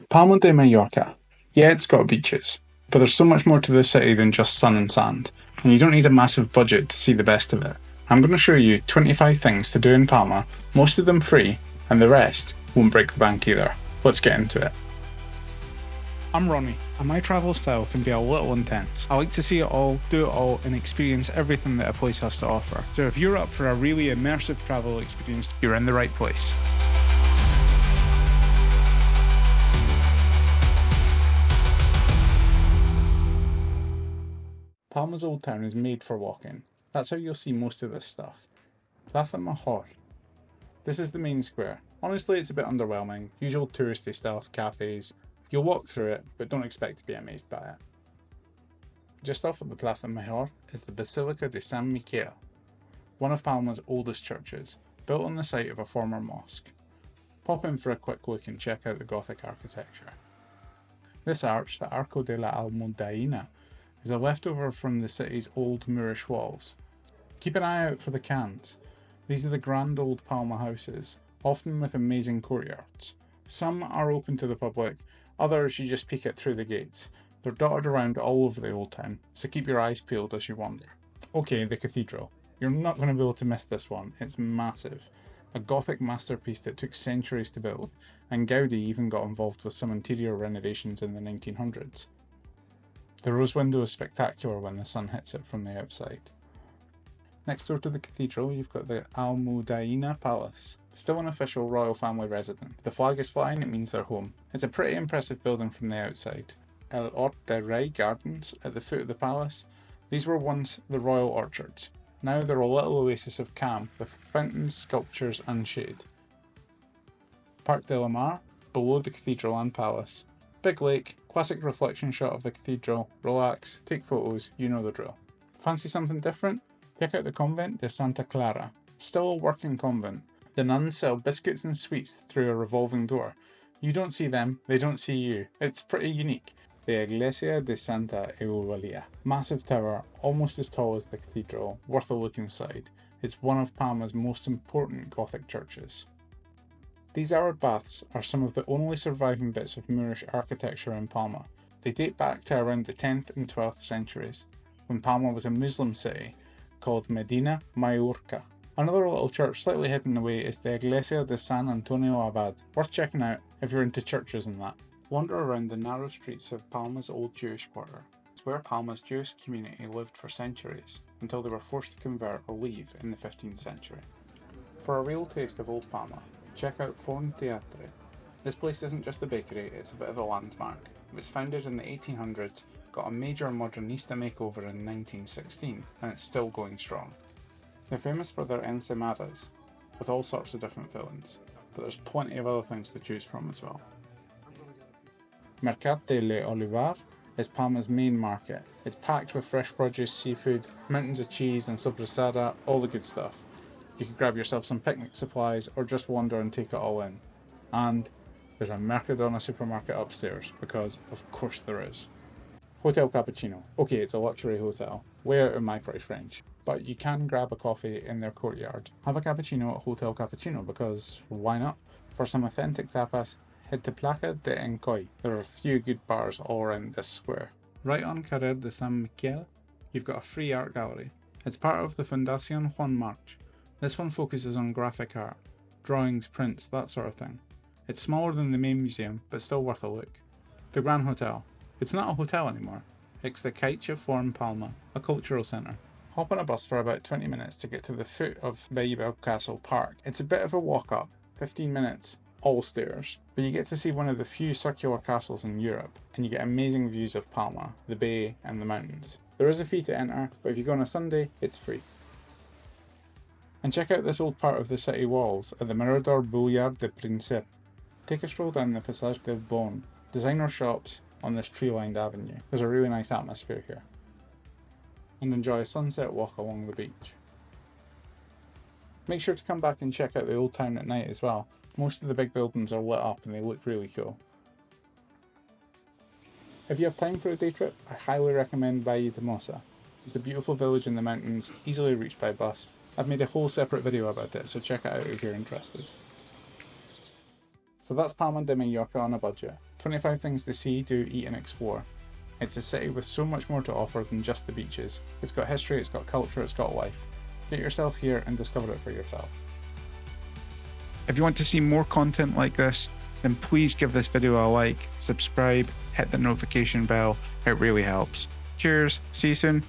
Palma de Mallorca. Yeah, it's got beaches, but there's so much more to the city than just sun and sand, and you don't need a massive budget to see the best of it. I'm going to show you 25 things to do in Palma, most of them free, and the rest won't break the bank either. Let's get into it. I'm Ronnie, and my travel style can be a little intense. I like to see it all, do it all, and experience everything that a place has to offer. So if you're up for a really immersive travel experience, you're in the right place. Palma's Old Town is made for walking. That's how you'll see most of this stuff. Plaça Major. This is the main square. Honestly, it's a bit underwhelming. Usual touristy stuff, cafes. You'll walk through it, but don't expect to be amazed by it. Just off of the Plaça Major is the Basilica de San Miquel, one of Palma's oldest churches, built on the site of a former mosque. Pop in for a quick look and check out the Gothic architecture. This arch, the Arco de la Almudaina, is a leftover from the city's old Moorish walls. Keep an eye out for the cans. These are the grand old Palma houses, often with amazing courtyards. Some are open to the public, others you just peek at through the gates. They're dotted around all over the old town, so keep your eyes peeled as you wander. Okay, the cathedral. You're not going to be able to miss this one, it's massive. A Gothic masterpiece that took centuries to build, and Gaudi even got involved with some interior renovations in the 1900s. The rose window is spectacular when the sun hits it from the outside. Next door to the cathedral, you've got the Almudaina Palace, still an official royal family residence. If the flag is flying, it means they're home. It's a pretty impressive building from the outside. Allout.travel gardens at the foot of the palace. These were once the royal orchards. Now they're a little oasis of calm, with fountains, sculptures and shade. Parc de la Mar, below the cathedral and palace. Big lake, classic reflection shot of the cathedral, relax, take photos, you know the drill. Fancy something different? Check out the Convent de Santa Clara. Still a working convent. The nuns sell biscuits and sweets through a revolving door. You don't see them, they don't see you. It's pretty unique. The Iglesia de Santa Eulalia. Massive tower, almost as tall as the cathedral, worth a look inside. It's one of Palma's most important Gothic churches. These Arab baths are some of the only surviving bits of Moorish architecture in Palma. They date back to around the 10th and 12th centuries, when Palma was a Muslim city called Medina Mallorca. Another little church slightly hidden away is the Iglesia de San Antonio Abad, worth checking out if you're into churches and that. Wander around the narrow streets of Palma's old Jewish quarter. It's where Palma's Jewish community lived for centuries, until they were forced to convert or leave in the 15th century. For a real taste of old Palma, check out Fundación. This place isn't just a bakery, it's a bit of a landmark. It was founded in the 1800s, got a major modernista makeover in 1916, and it's still going strong. They're famous for their ensaimadas, with all sorts of different fillings, but there's plenty of other things to choose from as well. Mercat de l'Olivar is Palma's main market. It's packed with fresh produce, seafood, mountains of cheese and sobrasada, all the good stuff. You can grab yourself some picnic supplies or just wander and take it all in. And there's a Mercadona supermarket upstairs, because of course there is. Hotel Cappuccino. Okay, it's a luxury hotel, way out of my price range, but you can grab a coffee in their courtyard. Have a cappuccino at Hotel Cappuccino, because why not? For some authentic tapas, head to Plaça de Encoy. There are a few good bars all around this square. Right on Carrer de San Miquel, you've got a free art gallery. It's part of the Fundación Juan. This one focuses on graphic art, drawings, prints, that sort of thing. It's smaller than the main museum, but still worth a look. The Grand Hotel. It's not a hotel anymore. It's the Caixa Forum Palma, a cultural centre. Hop on a bus for about 20 minutes to get to the foot of Bellver Castle Park. It's a bit of a walk up, 15 minutes, all stairs, but you get to see one of the few circular castles in Europe, and you get amazing views of Palma, the bay and the mountains. There is a fee to enter, but if you go on a Sunday, it's free. And check out this old part of the city walls at the Mirador Boulevard de Príncipe. Take a stroll down the Passage del Bon, designer shops on this tree-lined avenue. There's a really nice atmosphere here. And enjoy a sunset walk along the beach. Make sure to come back and check out the old town at night as well. Most of the big buildings are lit up and they look really cool. If you have time for a day trip, I highly recommend Valldemossa. It's a beautiful village in the mountains, easily reached by bus. I've made a whole separate video about it, so check it out if you're interested. So that's Palma de Mallorca on a budget. 25 things to see, do, eat and explore. It's a city with so much more to offer than just the beaches. It's got history, it's got culture, it's got life. Get yourself here and discover it for yourself. If you want to see more content like this, then please give this video a like, subscribe, hit the notification bell. It really helps. Cheers, see you soon.